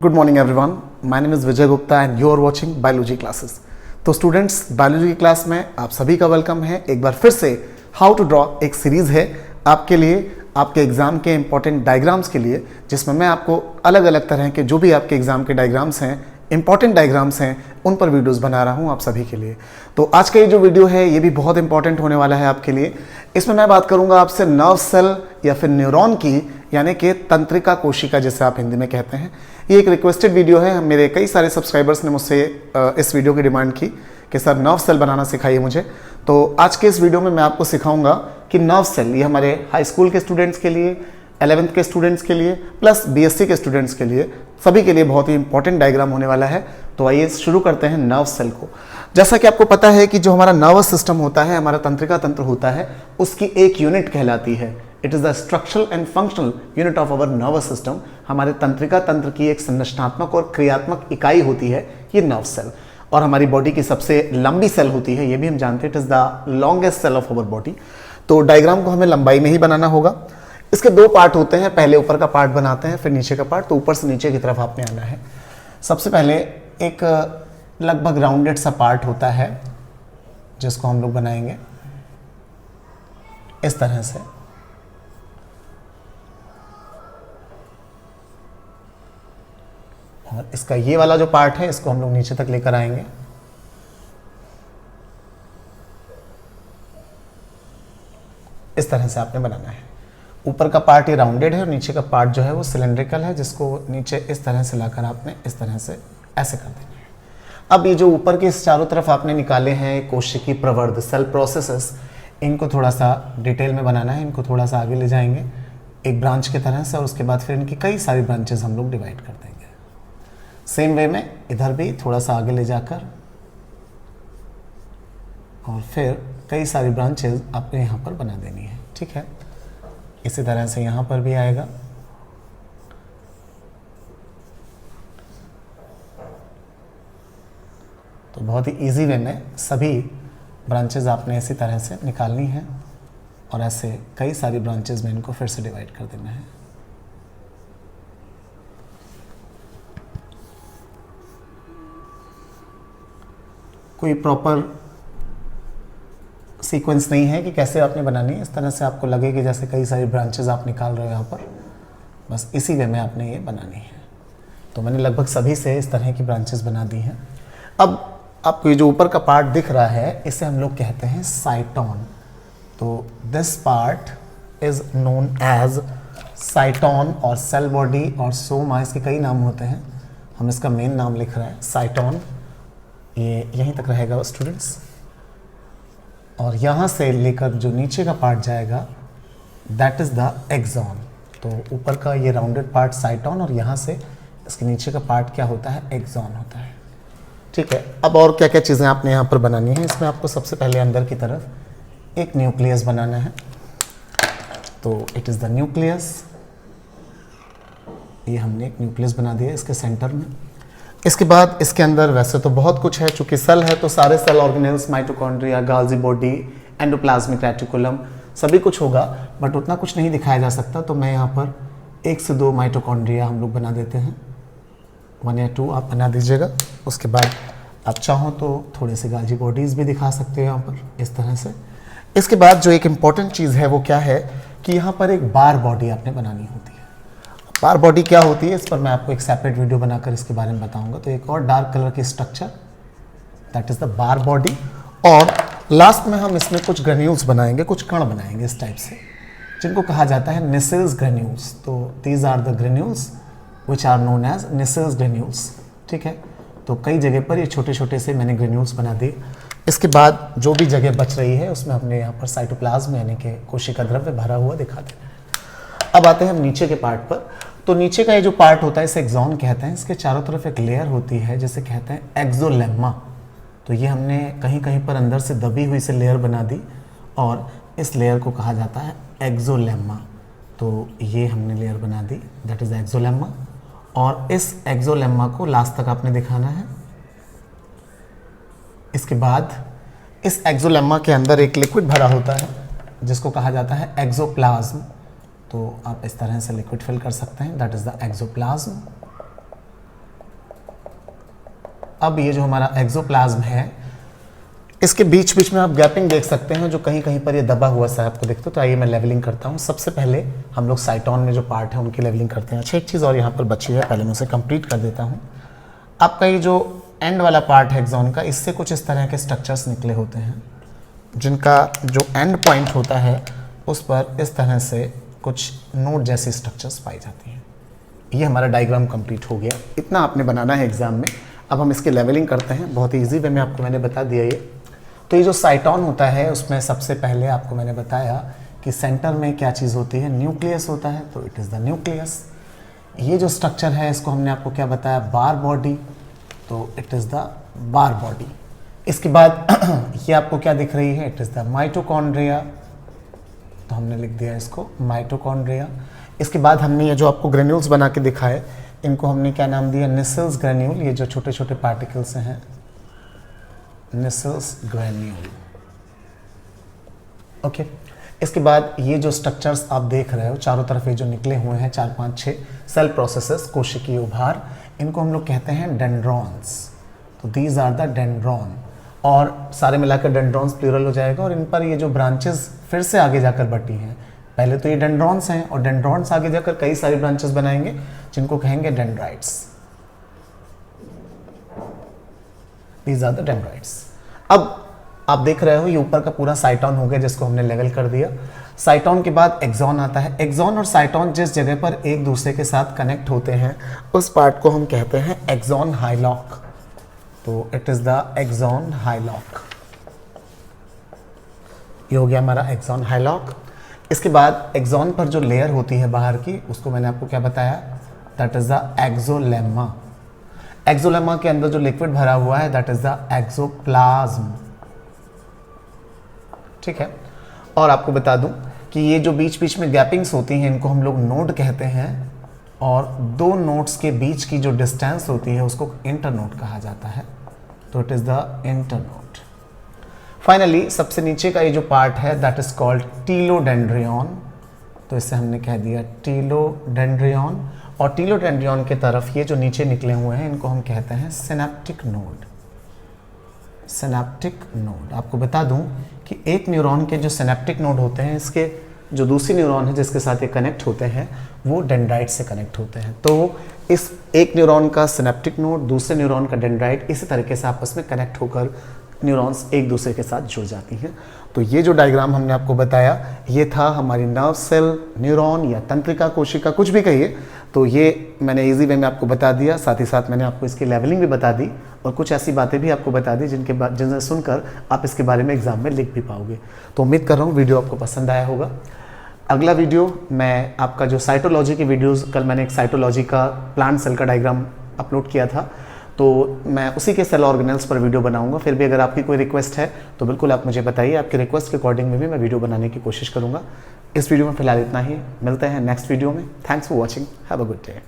Good morning everyone, my name is Vijay Gupta and you are watching biology classes. तो students, biology की class में आप सभी का वेलकम है। एक बार फिर से हाउ टू ड्रॉ एक सीरीज़ है आपके लिए, आपके एग्ज़ाम के इंपॉर्टेंट डायग्राम्स के लिए, जिसमें मैं आपको अलग अलग तरह के जो भी आपके एग्ज़ाम के डायग्राम्स हैं, इंपॉर्टेंट डायग्राम्स हैं, उन पर वीडियोस बना रहा हूं आप सभी के लिए। तो आज का ये जो वीडियो है ये भी बहुत इंपॉर्टेंट होने वाला है आपके लिए। इसमें मैं बात करूंगा आपसे नर्व सेल या फिर न्यूरॉन की, यानी कि तंत्रिका कोशिका जिसे आप हिंदी में कहते हैं। ये एक रिक्वेस्टेड वीडियो है। मेरे कई सारे सब्सक्राइबर्स ने मुझसे इस वीडियो की डिमांड की कि सर नर्व सेल बनाना सिखाइए मुझे। तो आज के इस वीडियो में मैं आपको सिखाऊंगा कि नर्व सेल ये हमारे हाई स्कूल के स्टूडेंट्स के लिए, 11th के स्टूडेंट्स के लिए, प्लस बीएससी के स्टूडेंट्स के लिए, सभी के लिए बहुत ही इंपॉर्टेंट डायग्राम होने वाला है। तो आइए शुरू करते हैं नर्व सेल को। जैसा कि आपको पता है कि जो हमारा नर्वस सिस्टम होता है, हमारा तंत्रिका तंत्र होता है, उसकी एक यूनिट कहलाती है। It is the structural and functional unit of our nervous system. हमारे तंत्रिका तंत्र की एक संरचनात्मक और क्रियात्मक इकाई होती है ये नर्व सेल। और हमारी बॉडी की सबसे लंबी सेल होती है, ये भी हम जानते हैं। It is the longest cell of our body. तो डायग्राम को हमें लंबाई में ही बनाना होगा। इसके दो पार्ट होते हैं, पहले ऊपर का पार्ट बनाते हैं, फिर नीचे का पार्ट। तो ऊपर से नीचे की तरफ आपने आना है। सबसे पहले एक लगभग राउंडेड सा पार्ट होता है जिसको हम लोग बनाएंगे इस तरह से। और इसका ये वाला जो पार्ट है इसको हम लोग नीचे तक लेकर आएंगे। इस तरह से आपने बनाना है। ऊपर का पार्ट ये राउंडेड है और नीचे का पार्ट जो है वो सिलेंड्रिकल है, जिसको नीचे इस तरह से लाकर आपने इस तरह से ऐसे कर देना है। अब ये जो ऊपर के इस चारों तरफ आपने निकाले हैं कोशिकी प्रवर्ध, सेल प्रोसेसेस, इनको थोड़ा सा डिटेल में बनाना है। इनको थोड़ा सा आगे ले जाएंगे एक ब्रांच की तरह से, और उसके बाद फिर इनकी कई सारी ब्रांचेस हम लोग डिवाइड कर देंगे। सेम वे में इधर भी थोड़ा सा आगे ले जाकर और फिर कई सारी ब्रांचेस आपको यहाँ पर बना देनी है। ठीक है, इसी तरह से यहाँ पर भी आएगा। तो बहुत ही इजी वे में सभी ब्रांचेस आपने इसी तरह से निकालनी है और ऐसे कई सारी ब्रांचेस में इनको फिर से डिवाइड कर देना है। कोई प्रॉपर सीक्वेंस नहीं है कि कैसे आपने बनानी है। इस तरह से आपको लगे कि जैसे कई सारी ब्रांचेस आप निकाल रहे हो यहाँ पर, बस इसी वे में आपने ये बनानी है। तो मैंने लगभग सभी से इस तरह की ब्रांचेस बना दी हैं। अब आपको ये जो ऊपर का पार्ट दिख रहा है इसे हम लोग कहते हैं साइटोन। तो this part is known as cyton और सेल बॉडी और सोमा, इसके कई नाम होते हैं। हम इसका मेन नाम लिख रहे हैं साइटोन। ये यहीं तक रहेगा स्टूडेंट्स। और यहाँ से लेकर जो नीचे का पार्ट जाएगा दैट इज़ द एक्सॉन। तो ऊपर का ये राउंडेड पार्ट साइटोन और यहाँ से इसके नीचे का पार्ट क्या होता है, एक्सॉन होता है। ठीक है, अब और क्या क्या चीज़ें आपने यहाँ पर बनानी है। इसमें आपको सबसे पहले अंदर की तरफ एक न्यूक्लियस बनाना है। तो इट इज़ द न्यूक्लियस। ये हमने एक न्यूक्लियस बना दिया इसके सेंटर में। इसके बाद इसके अंदर वैसे तो बहुत कुछ है, चूंकि सेल है तो सारे cell organelles, mitochondria, Golgi body, endoplasmic reticulum, सभी कुछ होगा, बट उतना कुछ नहीं दिखाया जा सकता। तो मैं यहाँ पर 1 से 2 माइटोकॉन्ड्रिया हम लोग बना देते हैं। 1 या 2 आप बना दीजिएगा। उसके बाद आप चाहो तो थोड़े से गाल्जी बॉडीज़ भी दिखा सकते हो यहाँ पर इस तरह से। इसके बाद जो एक इम्पॉर्टेंट चीज़ है वो क्या है कि यहाँ पर एक बार बॉडी आपने बनानी होती है। बार बॉडी क्या होती है इस पर मैं आपको एक सेपरेट वीडियो बनाकर इसके बारे में बताऊंगा। तो एक और डार्क कलर की structure, that is the bar body. और लास्ट में हम इसमें कुछ ग्रेन्यूल्स बनाएंगे, कुछ कण बनाएंगे इस टाइप से, जिनको कहा जाता है निसेल्स ग्रेन्यूल्स। तो these are the granules which are known as Nissl's granules. ठीक है, तो कई जगह पर ये छोटे छोटे से मैंने ग्रेन्यूल्स बना दिए। इसके बाद जो भी जगह बच रही है उसमें हमने यहाँ पर साइटोप्लाज्म यानी कि कोशिका द्रव्य भरा हुआ दिखा देना है। अब आते हैं हम नीचे के पार्ट पर। तो नीचे का ये जो पार्ट होता है इसे एक्सॉन कहते हैं। इसके चारों तरफ एक लेयर होती है जिसे कहते हैं एक्सोलेम्मा। तो ये हमने कहीं कहीं पर अंदर से दबी हुई से लेयर बना दी और इस लेयर को कहा जाता है एक्सोलेम्मा। तो ये हमने लेयर बना दी, दैट इज एक्सोलेम्मा। और इस एक्सोलेम्मा को लास्ट तक आपने दिखाना है। इसके बाद इस एक्सोलेम्मा के अंदर एक लिक्विड भरा होता है जिसको कहा जाता है एक्सोप्लाज्म। तो आप इस तरह से लिक्विड फिल कर सकते हैं, दैट इज द एक्सोप्लाज्म। अब ये जो हमारा एक्सोप्लाज्म है, इसके बीच बीच में आप गैपिंग देख सकते हैं जो कहीं कहीं पर ये दबा हुआ सा आपको दिखता है। तो आइए मैं लेवलिंग करता हूँ। सबसे पहले हम लोग साइटोन में जो पार्ट है उनकी लेवलिंग करते हैं। अच्छा, एक चीज़ और यहाँ पर बची है, पहले मैं उसे कंप्लीट कर देता हूँ। आपका ये जो एंड वाला पार्ट है एक्सॉन का, इससे कुछ इस तरह के स्ट्रक्चर्स निकले होते हैं जिनका जो एंड पॉइंट होता है उस पर इस तरह से कुछ नोड जैसी स्ट्रक्चर्स पाई जाती हैं। ये हमारा डायग्राम कंप्लीट हो गया। इतना आपने बनाना है एग्जाम में। अब हम इसकी लेवलिंग करते हैं, बहुत ही ईजी वे में आपको मैंने बता दिया ये। तो ये जो साइटोन होता है उसमें सबसे पहले आपको मैंने बताया कि सेंटर में क्या चीज़ होती है, न्यूक्लियस होता है, तो इट इज़ द न्यूक्लियस। ये जो स्ट्रक्चर है इसको हमने आपको क्या बताया, बार बॉडी, तो it is the bar body. इसके बाद ये आपको क्या दिख रही है, इट इज़ द माइटोकॉन्ड्रिया, तो हमने लिख दिया इसको माइटोकॉन्ड्रिया। इसके बाद हमने ये जो आपको ग्रेन्यूल्स बना के दिखाए, इनको हमने क्या नाम दिया, निसेल्स ग्रेन्यूल। ये जो छोटे छोटे पार्टिकल्स हैं, निसेल्स ग्रेन्यूल। ओके, इसके बाद ये जो स्ट्रक्चर्स आप देख रहे हो चारों तरफ, ये जो निकले हुए हैं 4 5 6 सेल प्रोसेसेस, कोशिकीय उभार, इनको हम लोग कहते हैं डेंड्रॉन्स। तो दीज आर द डेंड्रॉन, और सारे मिलाकर डेंड्रॉन्स प्लूरल हो जाएगा। और इन पर ये जो ब्रांचेस फिर से आगे जाकर बटी हैं, पहले तो ये डेंड्रॉन्स हैं और डेंड्रॉन्स आगे जाकर कई सारी ब्रांचेस बनाएंगे जिनको कहेंगे dendrites. These are the dendrites। अब आप देख रहे हो ये ऊपर का पूरा साइटोन हो गया जिसको हमने लेवल कर दिया। साइटोन के बाद एक्सॉन आता है। एक्सॉन और साइटोन जिस जगह पर एक दूसरे के साथ कनेक्ट होते हैं उस पार्ट को हम कहते हैं एक्सॉन हाइलॉक। तो इट इज द एक्सॉन हाइलॉक। ये हो गया हमारा एक्सॉन हाइलॉक। इसके बाद एक्सॉन पर जो लेयर होती है बाहर की, उसको मैंने आपको क्या बताया, that is the axolemma. Axolemma के अंदर जो लिक्विड भरा हुआ है दैट इज द एक्सोप्लाज्म। ठीक है, और आपको बता दूं कि ये जो बीच बीच में गैपिंग्स होती हैं इनको हम लोग नोड कहते हैं, और दो नोड्स के बीच की जो डिस्टेंस होती है उसको इंटरनोड कहा जाता है। तो it is the internode. Finally सबसे नीचे का ये जो पार्ट है दैट इज कॉल्ड टीलोडेंड्रियन। तो इससे हमने कह दिया टीलोडेंड्रियन, और टीलोडेंड्रियन के तरफ ये जो नीचे निकले हुए हैं इनको हम कहते हैं सिनेप्टिक नोड। सिनेप्टिक नोड, आपको बता दूं कि एक न्यूरॉन के जो सिनेप्टिक नोड होते हैं, इसके जो दूसरी न्यूरॉन है जिसके साथ ये कनेक्ट होते हैं वो डेंड्राइट से कनेक्ट होते हैं। तो इस एक न्यूरॉन का सिनेप्टिक नोड, दूसरे न्यूरॉन का डेंड्राइट, इसी तरीके से आपस में कनेक्ट होकर न्यूरॉन्स एक दूसरे के साथ जुड़ जाती हैं। तो ये जो डायग्राम हमने आपको बताया ये था हमारी नर्व सेल, न्यूरॉन या तंत्रिका कोशिका, कुछ भी कहिए। तो ये मैंने इजी वे में आपको बता दिया, साथ ही साथ मैंने आपको इसकी लेवलिंग भी बता दी और कुछ ऐसी बातें भी आपको बता दी जिनसे सुनकर आप इसके बारे में एग्जाम में लिख भी पाओगे। तो उम्मीद कर रहा हूँ वीडियो आपको पसंद आया होगा। अगला वीडियो मैं आपका जो साइटोलॉजी की वीडियोज़, कल मैंने एक साइटोलॉजी का प्लांट सेल का डायग्राम अपलोड किया था, तो मैं उसी के सेल ऑर्गेनेल्स पर वीडियो बनाऊंगा। फिर भी अगर आपकी कोई रिक्वेस्ट है तो बिल्कुल आप मुझे बताइए, आपकी रिक्वेस्ट के अकॉर्डिंग में भी मैं वीडियो बनाने की कोशिश करूंगा। इस वीडियो में फिलहाल इतना ही, मिलते हैं नेक्स्ट वीडियो में। Thanks for watching, have a good day.